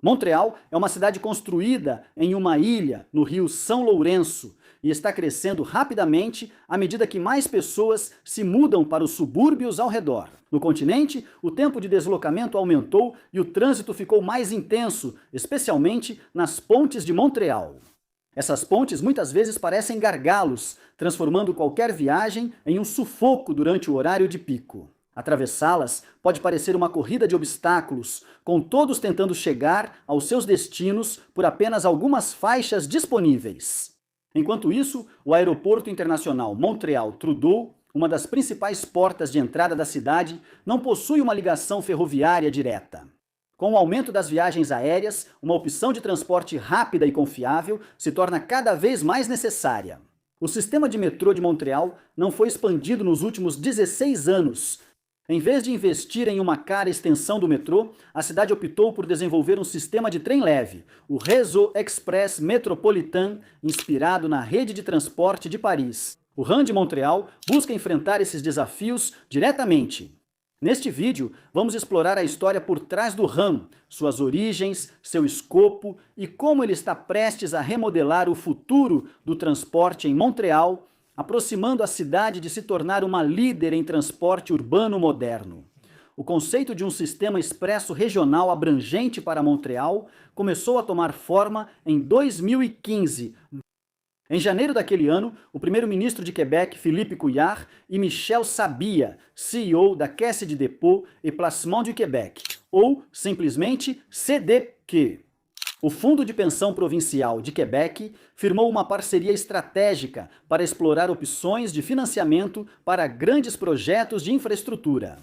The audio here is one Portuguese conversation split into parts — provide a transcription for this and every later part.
Montreal é uma cidade construída em uma ilha no rio São Lourenço e está crescendo rapidamente à medida que mais pessoas se mudam para os subúrbios ao redor. No continente, o tempo de deslocamento aumentou e o trânsito ficou mais intenso, especialmente nas pontes de Montreal. Essas pontes muitas vezes parecem gargalos, transformando qualquer viagem em um sufoco durante o horário de pico. Atravessá-las pode parecer uma corrida de obstáculos, com todos tentando chegar aos seus destinos por apenas algumas faixas disponíveis. Enquanto isso, o Aeroporto Internacional Montreal-Trudeau, uma das principais portas de entrada da cidade, não possui uma ligação ferroviária direta. Com o aumento das viagens aéreas, uma opção de transporte rápida e confiável se torna cada vez mais necessária. O sistema de metrô de Montreal não foi expandido nos últimos 16 anos. Em vez de investir em uma cara extensão do metrô, a cidade optou por desenvolver um sistema de trem leve, o Réseau Express Métropolitain, inspirado na rede de transporte de Paris. O RAM de Montreal busca enfrentar esses desafios diretamente. Neste vídeo, vamos explorar a história por trás do RAM, suas origens, seu escopo e como ele está prestes a remodelar o futuro do transporte em Montreal, aproximando a cidade de se tornar uma líder em transporte urbano moderno. O conceito de um sistema expresso regional abrangente para Montreal começou a tomar forma em 2015. Em janeiro daquele ano, o primeiro-ministro de Quebec, Philippe Couillard, e Michel Sabia, CEO da Caisse de dépôt et placement du Québec, ou simplesmente CDQ. O Fundo de Pensão Provincial de Quebec firmou uma parceria estratégica para explorar opções de financiamento para grandes projetos de infraestrutura.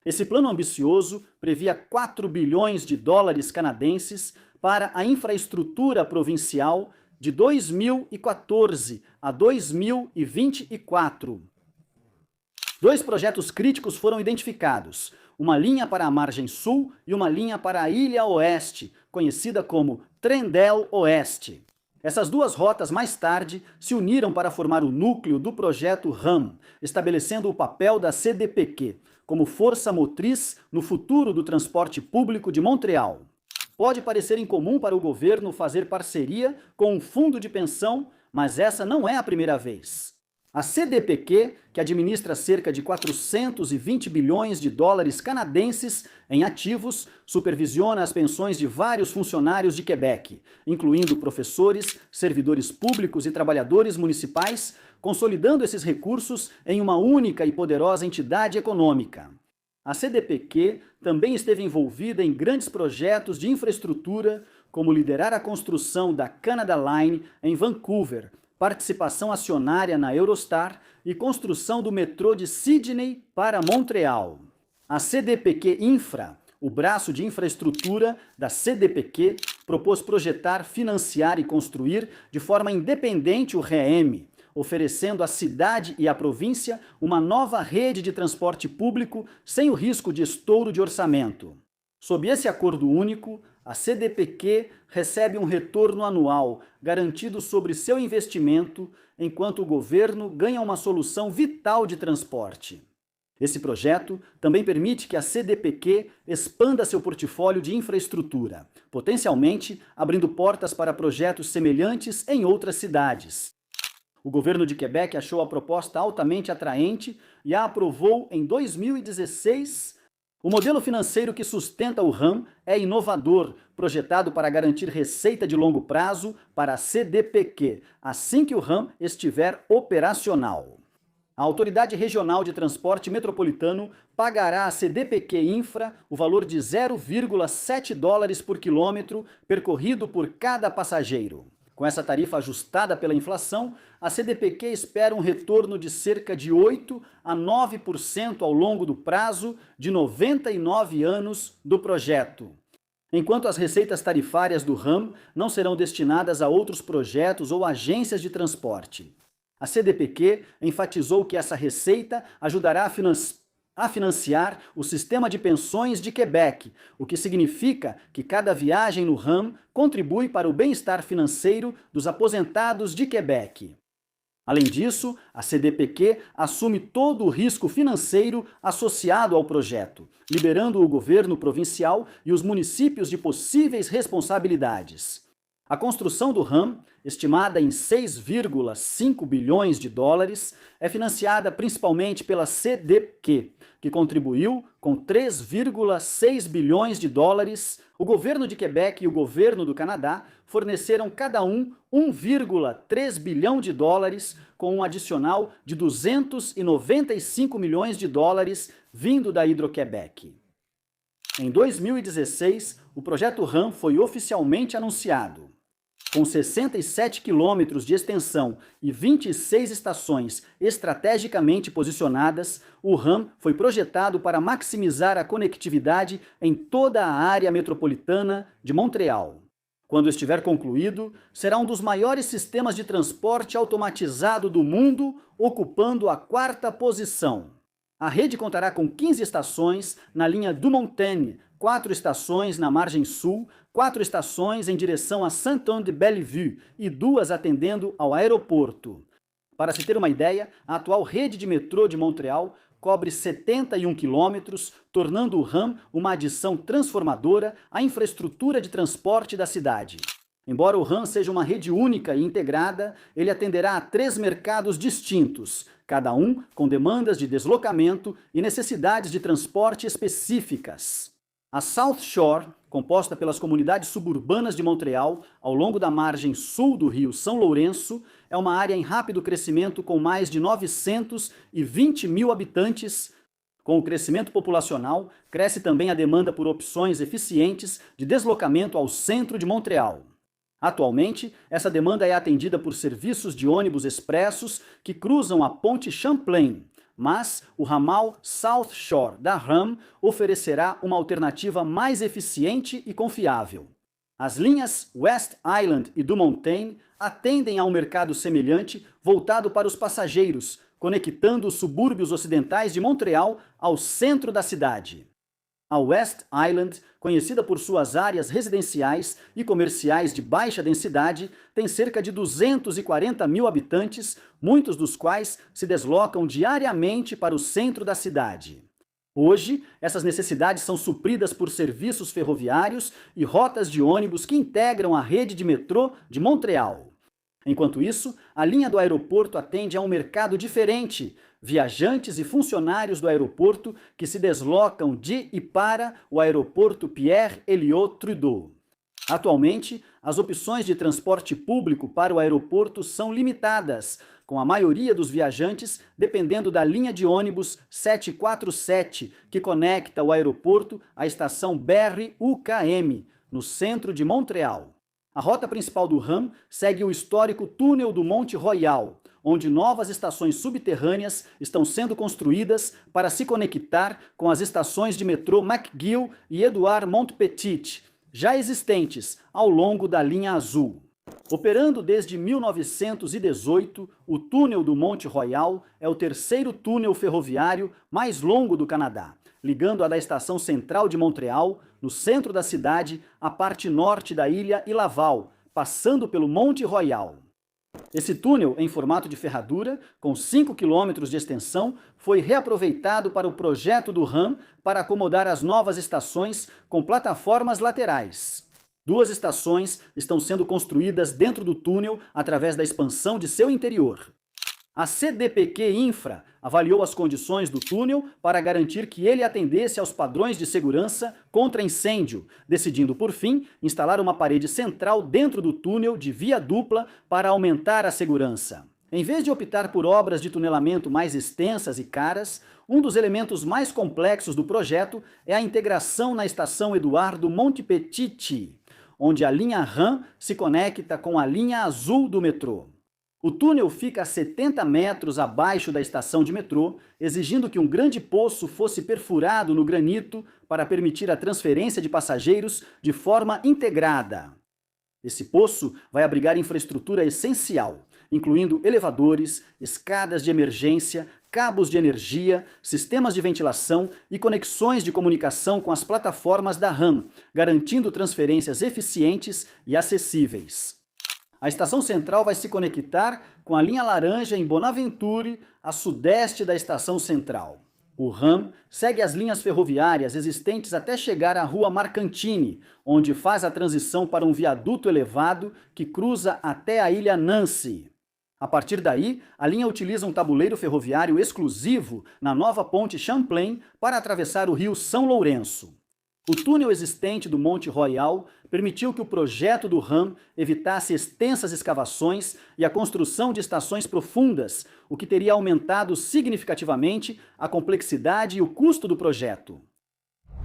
Esse plano ambicioso previa 4 bilhões de dólares canadenses para a infraestrutura provincial de 2014 a 2024. Dois projetos críticos foram identificados: uma linha para a margem sul e uma linha para a ilha oeste, conhecida como Trendel Oeste. Essas duas rotas mais tarde se uniram para formar o núcleo do projeto RAM, estabelecendo o papel da CDPQ como força motriz no futuro do transporte público de Montreal. Pode parecer incomum para o governo fazer parceria com um fundo de pensão, mas essa não é a primeira vez. A CDPQ, que administra cerca de 420 bilhões de dólares canadenses em ativos, supervisiona as pensões de vários funcionários de Quebec, incluindo professores, servidores públicos e trabalhadores municipais, consolidando esses recursos em uma única e poderosa entidade econômica. A CDPQ também esteve envolvida em grandes projetos de infraestrutura, como liderar a construção da Canada Line em Vancouver, participação acionária na Eurostar e construção do metrô de Sydney para Montreal. A CDPQ Infra, o braço de infraestrutura da CDPQ, propôs projetar, financiar e construir de forma independente o REM, oferecendo à cidade e à província uma nova rede de transporte público sem o risco de estouro de orçamento. Sob esse acordo único, a CDPQ recebe um retorno anual garantido sobre seu investimento, enquanto o governo ganha uma solução vital de transporte. Esse projeto também permite que a CDPQ expanda seu portfólio de infraestrutura, potencialmente abrindo portas para projetos semelhantes em outras cidades. O governo de Quebec achou a proposta altamente atraente e a aprovou em 2016. O modelo financeiro que sustenta o RAM é inovador, projetado para garantir receita de longo prazo para a CDPQ, assim que o RAM estiver operacional. A Autoridade Regional de Transporte Metropolitano pagará à CDPQ Infra o valor de 0,7 dólares por quilômetro percorrido por cada passageiro. Com essa tarifa ajustada pela inflação, a CDPQ espera um retorno de cerca de 8 a 9% ao longo do prazo de 99 anos do projeto. Enquanto as receitas tarifárias do RAM não serão destinadas a outros projetos ou agências de transporte. A CDPQ enfatizou que essa receita ajudará a financiar o sistema de pensões de Quebec, o que significa que cada viagem no RAM contribui para o bem-estar financeiro dos aposentados de Quebec. Além disso, a CDPQ assume todo o risco financeiro associado ao projeto, liberando o governo provincial e os municípios de possíveis responsabilidades. A construção do RAM, estimada em 6,5 bilhões de dólares, é financiada principalmente pela CDPQ, que contribuiu com 3,6 bilhões de dólares. O governo de Quebec e o governo do Canadá forneceram cada um 1,3 bilhão de dólares, com um adicional de 295 milhões de dólares vindo da Hydro-Québec. Em 2016, o projeto RAM foi oficialmente anunciado. Com 67 quilômetros de extensão e 26 estações estrategicamente posicionadas, o RAM foi projetado para maximizar a conectividade em toda a área metropolitana de Montreal. Quando estiver concluído, será um dos maiores sistemas de transporte automatizado do mundo, ocupando a 4ª posição. A rede contará com 15 estações na linha do Montaigne, 4 estações na margem sul, 4 estações em direção a Saint-Anne-de-Bellevue e 2 atendendo ao aeroporto. Para se ter uma ideia, a atual rede de metrô de Montreal cobre 71 quilômetros, tornando o RAM uma adição transformadora à infraestrutura de transporte da cidade. Embora o RAM seja uma rede única e integrada, ele atenderá a 3 mercados distintos, cada um com demandas de deslocamento e necessidades de transporte específicas. A South Shore, composta pelas comunidades suburbanas de Montreal, ao longo da margem sul do rio São Lourenço, é uma área em rápido crescimento com mais de 920 mil habitantes. Com o crescimento populacional, cresce também a demanda por opções eficientes de deslocamento ao centro de Montreal. Atualmente, essa demanda é atendida por serviços de ônibus expressos que cruzam a ponte Champlain, mas o ramal South Shore da RAM oferecerá uma alternativa mais eficiente e confiável. As linhas West Island e do Montaigne atendem a um mercado semelhante voltado para os passageiros, conectando os subúrbios ocidentais de Montreal ao centro da cidade. A West Island, conhecida por suas áreas residenciais e comerciais de baixa densidade, tem cerca de 240 mil habitantes, muitos dos quais se deslocam diariamente para o centro da cidade. Hoje, essas necessidades são supridas por serviços ferroviários e rotas de ônibus que integram a rede de metrô de Montreal. Enquanto isso, a linha do aeroporto atende a um mercado diferente, viajantes e funcionários do aeroporto que se deslocam de e para o aeroporto Pierre-Elliott-Trudeau. Atualmente, as opções de transporte público para o aeroporto são limitadas, com a maioria dos viajantes dependendo da linha de ônibus 747, que conecta o aeroporto à estação Berry-UQM, no centro de Montreal. A rota principal do RAM segue o histórico túnel do Monte Royal, onde novas estações subterrâneas estão sendo construídas para se conectar com as estações de metrô McGill e Édouard-Montpetit, já existentes ao longo da linha azul. Operando desde 1918, o túnel do Monte Royal é o terceiro túnel ferroviário mais longo do Canadá, ligando a da estação central de Montreal, no centro da cidade, à parte norte da ilha e Laval, passando pelo Monte Royal. Esse túnel, em formato de ferradura, com 5 km de extensão, foi reaproveitado para o projeto do RAM para acomodar as novas estações com plataformas laterais. 2 estações estão sendo construídas dentro do túnel através da expansão de seu interior. A CDPQ Infra avaliou as condições do túnel para garantir que ele atendesse aos padrões de segurança contra incêndio, decidindo, por fim, instalar uma parede central dentro do túnel de via dupla para aumentar a segurança. Em vez de optar por obras de tunelamento mais extensas e caras, um dos elementos mais complexos do projeto é a integração na estação Édouard-Montpetit, onde a linha RAM se conecta com a linha azul do metrô. O túnel fica a 70 metros abaixo da estação de metrô, exigindo que um grande poço fosse perfurado no granito para permitir a transferência de passageiros de forma integrada. Esse poço vai abrigar infraestrutura essencial, incluindo elevadores, escadas de emergência, cabos de energia, sistemas de ventilação e conexões de comunicação com as plataformas da RAM, garantindo transferências eficientes e acessíveis. A estação central vai se conectar com a linha laranja em Bonaventure, a sudeste da estação central. O RAM segue as linhas ferroviárias existentes até chegar à Rua Marcantini, onde faz a transição para um viaduto elevado que cruza até a ilha Nancy. A partir daí, a linha utiliza um tabuleiro ferroviário exclusivo na nova ponte Champlain para atravessar o rio São Lourenço. O túnel existente do Monte Royal permitiu que o projeto do RAM evitasse extensas escavações e a construção de estações profundas, o que teria aumentado significativamente a complexidade e o custo do projeto.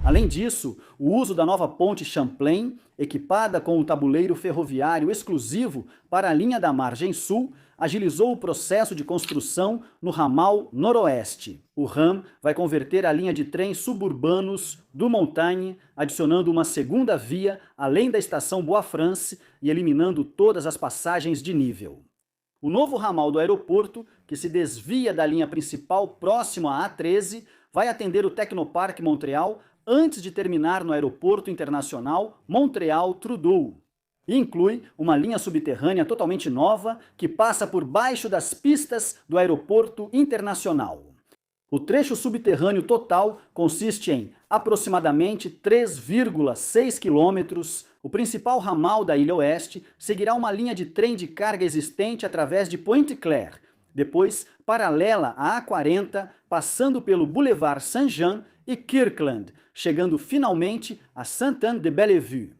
Além disso, o uso da nova ponte Champlain, equipada com um tabuleiro ferroviário exclusivo para a linha da margem sul, agilizou o processo de construção no ramal noroeste. O RAM vai converter a linha de trens suburbanos do Montagne, adicionando uma segunda via além da estação Bois France e eliminando todas as passagens de nível. O novo ramal do aeroporto, que se desvia da linha principal próximo à A13, vai atender o Tecnoparque Montreal antes de terminar no Aeroporto Internacional Montreal-Trudeau. E inclui uma linha subterrânea totalmente nova que passa por baixo das pistas do Aeroporto Internacional. O trecho subterrâneo total consiste em aproximadamente 3,6 quilômetros. O principal ramal da Ilha Oeste seguirá uma linha de trem de carga existente através de Pointe-Claire, depois paralela à A40, passando pelo Boulevard Saint-Jean e Kirkland, chegando finalmente a Sainte-Anne-de-Bellevue.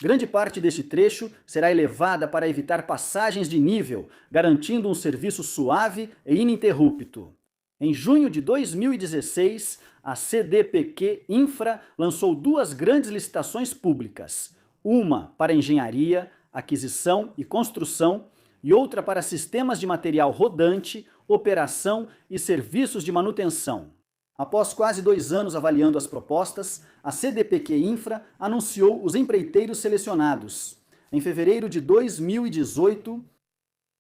Grande parte deste trecho será elevada para evitar passagens de nível, garantindo um serviço suave e ininterrupto. Em junho de 2016, a CDPQ Infra lançou duas grandes licitações públicas, uma para engenharia, aquisição e construção e outra para sistemas de material rodante, operação e serviços de manutenção. Após quase 2 anos avaliando as propostas, a CDPQ Infra anunciou os empreiteiros selecionados. Em fevereiro de 2018,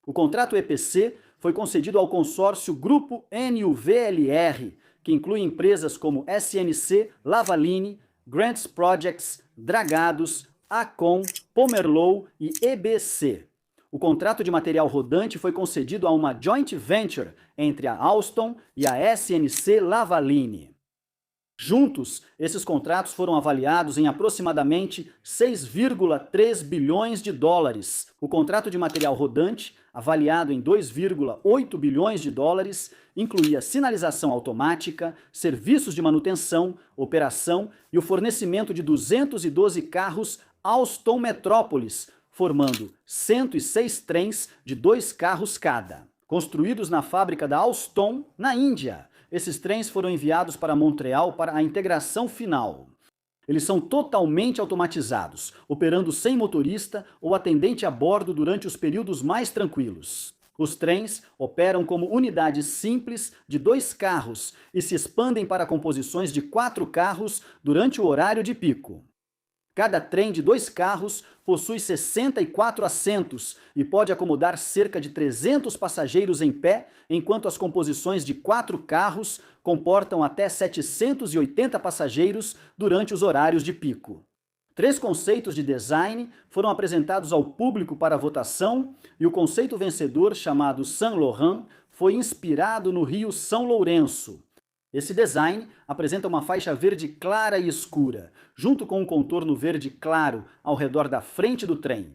o contrato EPC foi concedido ao consórcio Grupo NUVLR, que inclui empresas como SNC, Lavaline, Grants Projects, Dragados, Acon, Pomerleau e EBC. O contrato de material rodante foi concedido a uma joint venture entre a Alstom e a SNC Lavaline. Juntos, esses contratos foram avaliados em aproximadamente 6,3 bilhões de dólares. O contrato de material rodante, avaliado em 2,8 bilhões de dólares, incluía sinalização automática, serviços de manutenção, operação e o fornecimento de 212 carros Alstom Metrópolis, formando 106 trens de 2 carros cada. Construídos na fábrica da Alstom, na Índia, esses trens foram enviados para Montreal para a integração final. Eles são totalmente automatizados, operando sem motorista ou atendente a bordo durante os períodos mais tranquilos. Os trens operam como unidades simples de 2 carros e se expandem para composições de 4 carros durante o horário de pico. Cada trem de 2 carros possui 64 assentos e pode acomodar cerca de 300 passageiros em pé, enquanto as composições de 4 carros comportam até 780 passageiros durante os horários de pico. 3 conceitos de design foram apresentados ao público para votação e o conceito vencedor, chamado Saint Laurent, foi inspirado no rio São Lourenço. Esse design apresenta uma faixa verde clara e escura, junto com um contorno verde claro ao redor da frente do trem.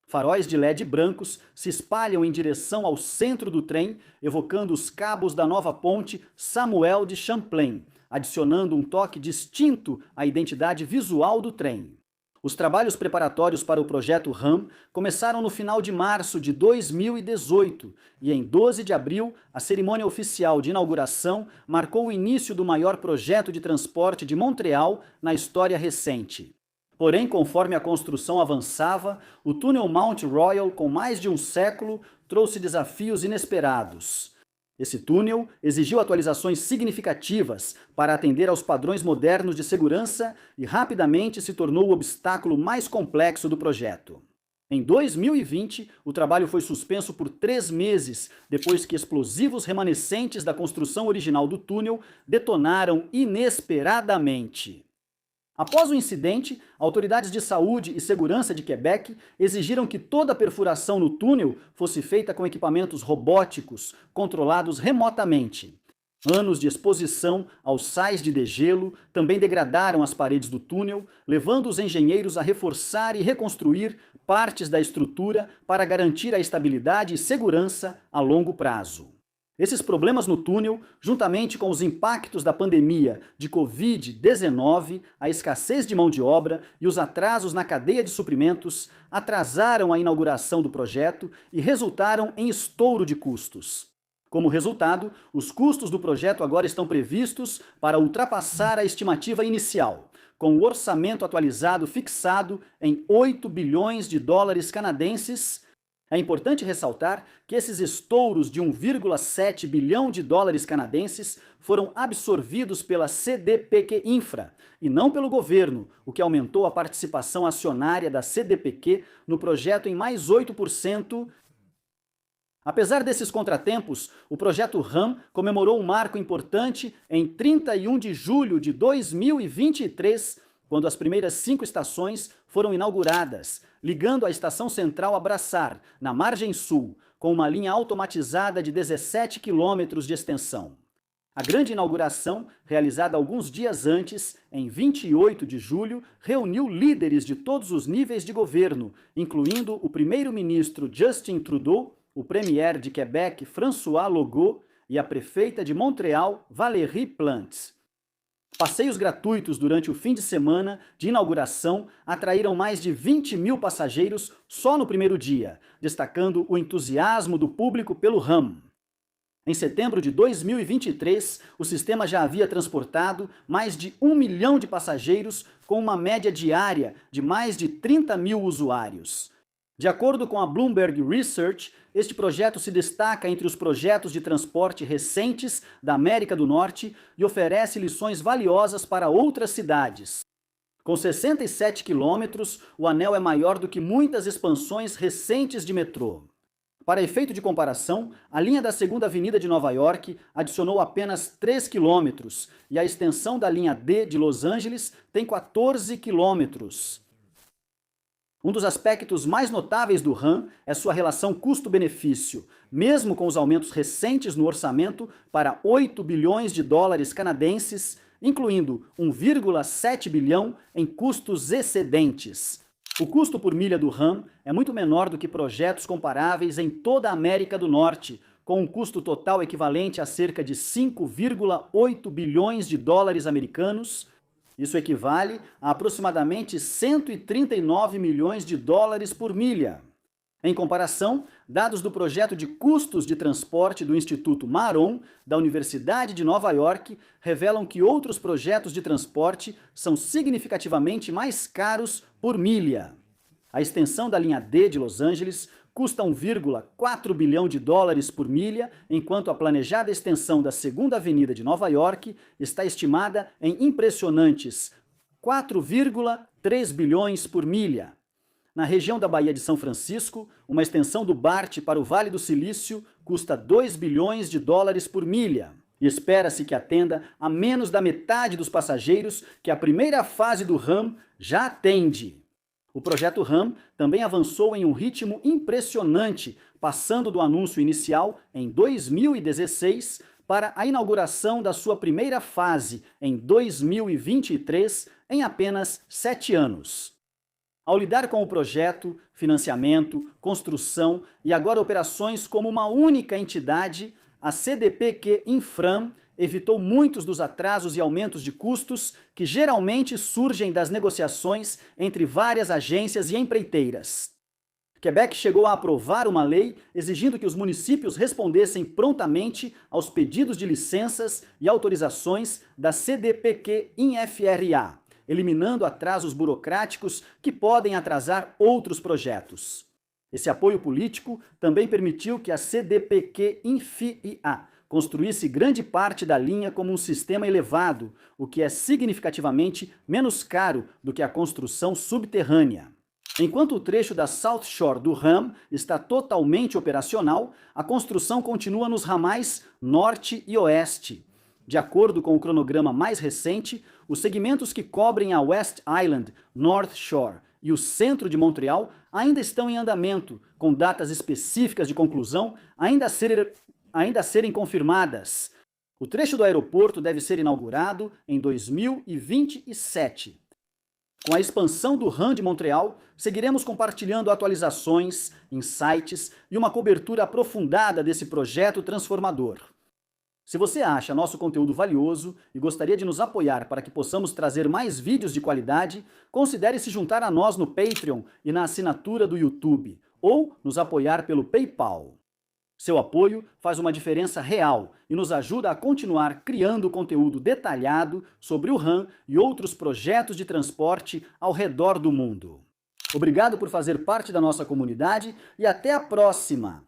Faróis de LED brancos se espalham em direção ao centro do trem, evocando os cabos da nova ponte Samuel de Champlain, adicionando um toque distinto à identidade visual do trem. Os trabalhos preparatórios para o projeto RAM começaram no final de março de 2018 e em 12 de abril, a cerimônia oficial de inauguração marcou o início do maior projeto de transporte de Montreal na história recente. Porém, conforme a construção avançava, o túnel Mount Royal, com mais de um século, trouxe desafios inesperados. Esse túnel exigiu atualizações significativas para atender aos padrões modernos de segurança e rapidamente se tornou o obstáculo mais complexo do projeto. Em 2020, o trabalho foi suspenso por 3 meses, depois que explosivos remanescentes da construção original do túnel detonaram inesperadamente. Após o incidente, autoridades de saúde e segurança de Quebec exigiram que toda a perfuração no túnel fosse feita com equipamentos robóticos, controlados remotamente. Anos de exposição aos sais de degelo também degradaram as paredes do túnel, levando os engenheiros a reforçar e reconstruir partes da estrutura para garantir a estabilidade e segurança a longo prazo. Esses problemas no túnel, juntamente com os impactos da pandemia de Covid-19, a escassez de mão de obra e os atrasos na cadeia de suprimentos, atrasaram a inauguração do projeto e resultaram em estouro de custos. Como resultado, os custos do projeto agora estão previstos para ultrapassar a estimativa inicial, com o orçamento atualizado fixado em 8 bilhões de dólares canadenses. É importante ressaltar que esses estouros de 1,7 bilhão de dólares canadenses foram absorvidos pela CDPQ Infra e não pelo governo, o que aumentou a participação acionária da CDPQ no projeto em mais 8%. Apesar desses contratempos, o projeto RAM comemorou um marco importante em 31 de julho de 2023, quando as primeiras 5 estações foram inauguradas, ligando a Estação Central a Brassard, na margem sul, com uma linha automatizada de 17 quilômetros de extensão. A grande inauguração, realizada alguns dias antes, em 28 de julho, reuniu líderes de todos os níveis de governo, incluindo o primeiro-ministro Justin Trudeau, o premier de Quebec, François Legault, e a prefeita de Montreal, Valérie Plante. Passeios gratuitos durante o fim de semana de inauguração atraíram mais de 20 mil passageiros só no primeiro dia, destacando o entusiasmo do público pelo RAM. Em setembro de 2023, o sistema já havia transportado mais de 1 milhão de passageiros, com uma média diária de mais de 30 mil usuários. De acordo com a Bloomberg Research, este projeto se destaca entre os projetos de transporte recentes da América do Norte e oferece lições valiosas para outras cidades. Com 67 quilômetros, o anel é maior do que muitas expansões recentes de metrô. Para efeito de comparação, a linha da 2ª Avenida de Nova York adicionou apenas 3 quilômetros e a extensão da linha D de Los Angeles tem 14 quilômetros. Um dos aspectos mais notáveis do RAM é sua relação custo-benefício, mesmo com os aumentos recentes no orçamento para 8 bilhões de dólares canadenses, incluindo 1,7 bilhão em custos excedentes. O custo por milha do RAM é muito menor do que projetos comparáveis em toda a América do Norte, com um custo total equivalente a cerca de 5,8 bilhões de dólares americanos. Isso equivale a aproximadamente 139 milhões de dólares por milha. Em comparação, dados do projeto de custos de transporte do Instituto Maron, da Universidade de Nova York, revelam que outros projetos de transporte são significativamente mais caros por milha. A extensão da linha D de Los Angeles custa 1,4 bilhão de dólares por milha, enquanto a planejada extensão da 2ª Avenida de Nova York está estimada em impressionantes 4,3 bilhões por milha. Na região da Baía de São Francisco, uma extensão do BART para o Vale do Silício custa 2 bilhões de dólares por milha. E espera-se que atenda a menos da metade dos passageiros que a primeira fase do RAM já atende. O projeto RAM também avançou em um ritmo impressionante, passando do anúncio inicial em 2016 para a inauguração da sua primeira fase em 2023 em apenas 7 anos. Ao lidar com o projeto, financiamento, construção e agora operações como uma única entidade, a CDPQ Infram evitou muitos dos atrasos e aumentos de custos que geralmente surgem das negociações entre várias agências e empreiteiras. Quebec chegou a aprovar uma lei exigindo que os municípios respondessem prontamente aos pedidos de licenças e autorizações da CDPQ Infra, eliminando atrasos burocráticos que podem atrasar outros projetos. Esse apoio político também permitiu que a CDPQ Infra construísse grande parte da linha como um sistema elevado, o que é significativamente menos caro do que a construção subterrânea. Enquanto o trecho da South Shore do RAM está totalmente operacional, a construção continua nos ramais norte e oeste. De acordo com o cronograma mais recente, os segmentos que cobrem a West Island, North Shore e o centro de Montreal ainda estão em andamento, com datas específicas de conclusão ainda a serem confirmadas. O trecho do aeroporto deve ser inaugurado em 2027. Com a expansão do RAM de Montreal, seguiremos compartilhando atualizações, insights e uma cobertura aprofundada desse projeto transformador. Se você acha nosso conteúdo valioso e gostaria de nos apoiar para que possamos trazer mais vídeos de qualidade, considere se juntar a nós no Patreon e na assinatura do YouTube, ou nos apoiar pelo PayPal. Seu apoio faz uma diferença real e nos ajuda a continuar criando conteúdo detalhado sobre o RAM e outros projetos de transporte ao redor do mundo. Obrigado por fazer parte da nossa comunidade e até a próxima!